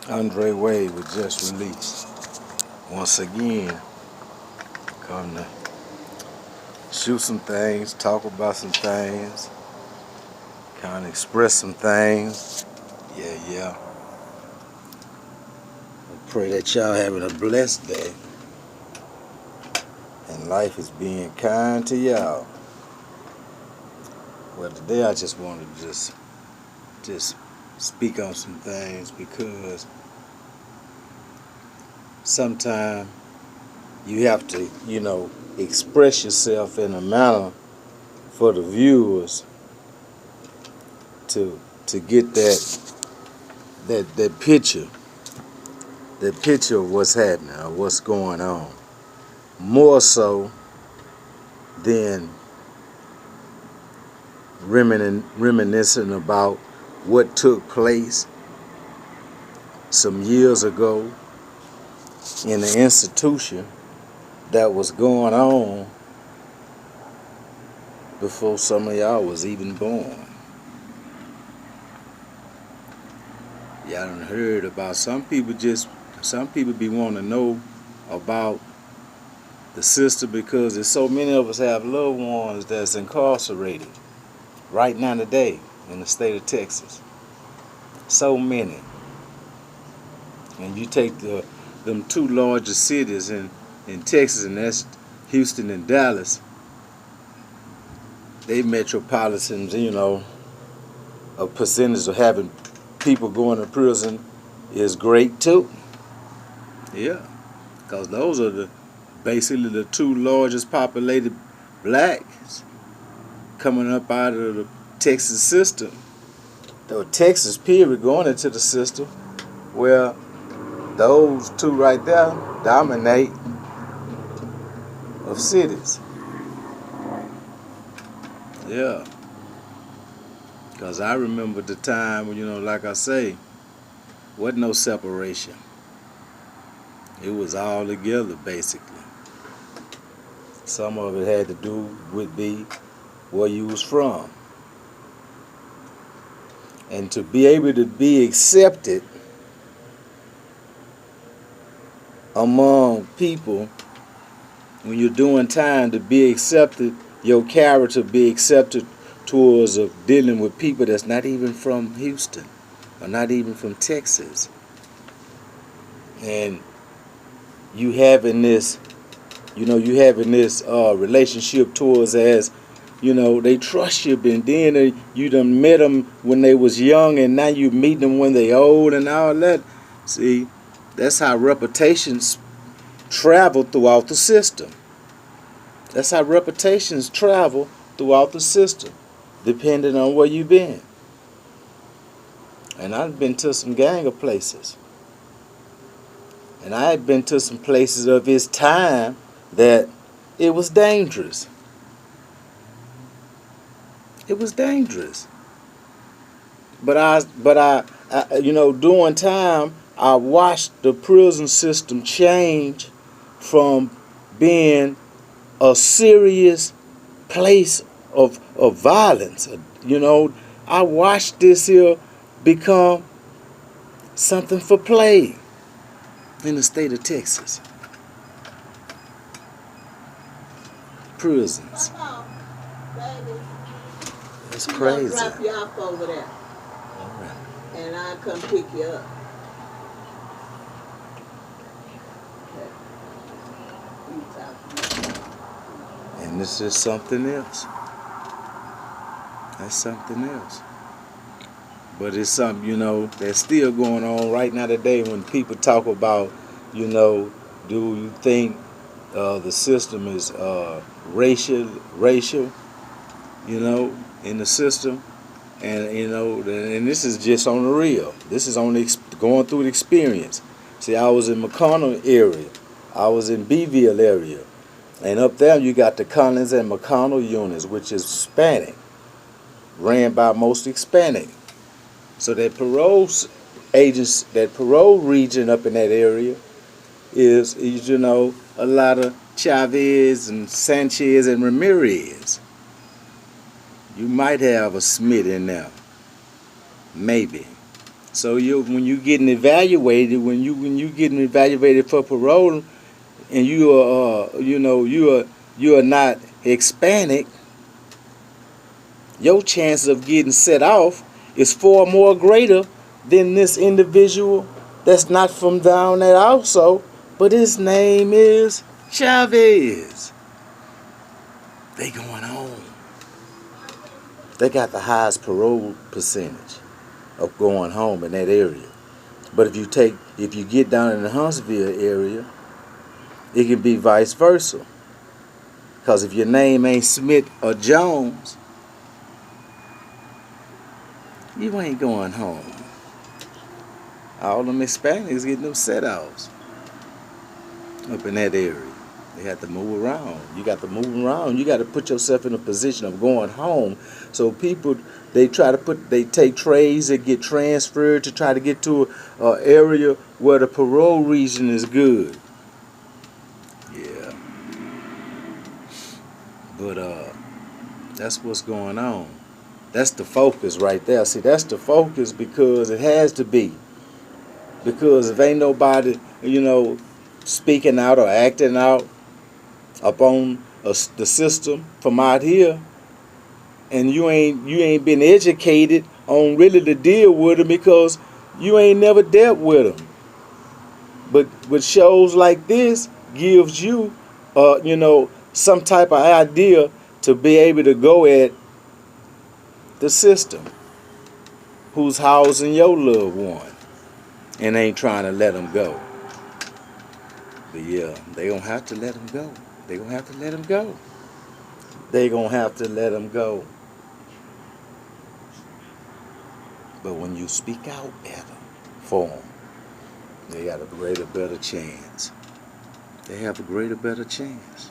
Andre Wade was just released. Once again, come to shoot some things, talk about some things, kind of express some things. Yeah. I pray that y'all having a blessed day and life is being kind to y'all. Well, today I just wanted to just speak on some things because sometimes you have to, express yourself in a manner for the viewers to get that picture of what's happening or what's going on. More so than reminiscing about what took place some years ago in the institution that was going on before some of y'all was even born. Y'all done heard about some people be wanting to know about the system because there's so many of us have loved ones that's incarcerated right now today in the state of Texas. So many. And you take them two largest cities in Texas, and that's Houston and Dallas. They metropolitans, a percentage of having people going to prison is great too. Yeah, because those are basically the two largest populated blacks coming up out of the Texas system. The Texas period going into the system where those two right there dominate of cities. Yeah. Because I remember the time when, like I say, wasn't no separation. It was all together, basically. Some of it had to do with where you was from. And to be able to be accepted among people when you're doing time, to be accepted, your character be accepted towards of dealing with people that's not even from Houston or not even from Texas. And you having this relationship towards as, they trust you, and then you done met them when they was young and now you meet them when they old and all that. See, that's how reputations travel throughout the system. That's how reputations travel throughout the system, depending on where you've been. And I've been to some gang of places. And I had been to some places of its time that it was dangerous. It was dangerous. But I during time, I watched the prison system change from being a serious place of violence. I watched this here become something for play in the state of Texas. Prisons. It's crazy. I'll drop you off over there. All right. And I'll come pick you up. And this is something else. That's something else. But it's something, that's still going on right now today when people talk about, do you think the system is racial, in the system? And, and this is just on the real. This is only going through the experience. See, I was in McConnell area. I was in Beeville area. And up there you got the Collins and McConnell units, which is Hispanic, ran by mostly Hispanic. So that parole region up in that area is a lot of Chavez and Sanchez and Ramirez. You might have a Smith in there, maybe. So when you getting evaluated, when you getting evaluated for parole, and you are you are not Hispanic, your chances of getting set off is far more greater than this individual that's not from down there also, but his name is Chavez. They going home. They got the highest parole percentage of going home in that area. But if you get down in the Huntsville area, it can be vice versa. Because if your name ain't Smith or Jones, you ain't going home. All them Hispanics getting them set-offs up in that area. They have to move around. You got to move around. You got to put yourself in a position of going home. So people, they take trays that get transferred to try to get to an area where the parole region is good. Yeah. But that's what's going on. That's the focus right there. See, that's the focus because it has to be. Because if ain't nobody, speaking out or acting out upon the system from out here, and you ain't been educated on really to deal with them because you ain't never dealt with them. But shows like this gives you, some type of idea to be able to go at the system who's housing your loved one and ain't trying to let them go. But yeah, they gonna have to let them go. They gonna have to let them go. They gonna have to let them go. But when you speak out at them, for them, they got a greater, better chance. They have a greater, better chance.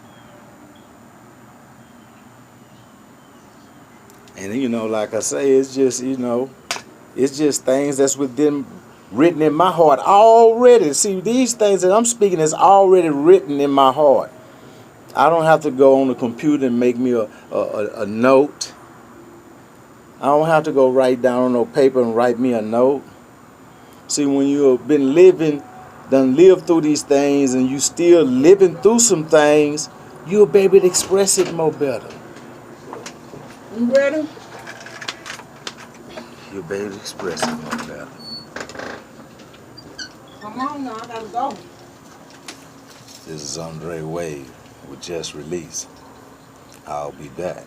And like I say, it's just things that's written in my heart already. See, these things that I'm speaking is already written in my heart. I don't have to go on the computer and make me a note. I don't have to go write down on no paper and write me a note. See, when you've been lived through these things and you still living through some things, you'll be able to express it more better. You ready? You'll be able to express it more better. Come on now, I gotta go. This is Andre Wave with Just Release. I'll be back.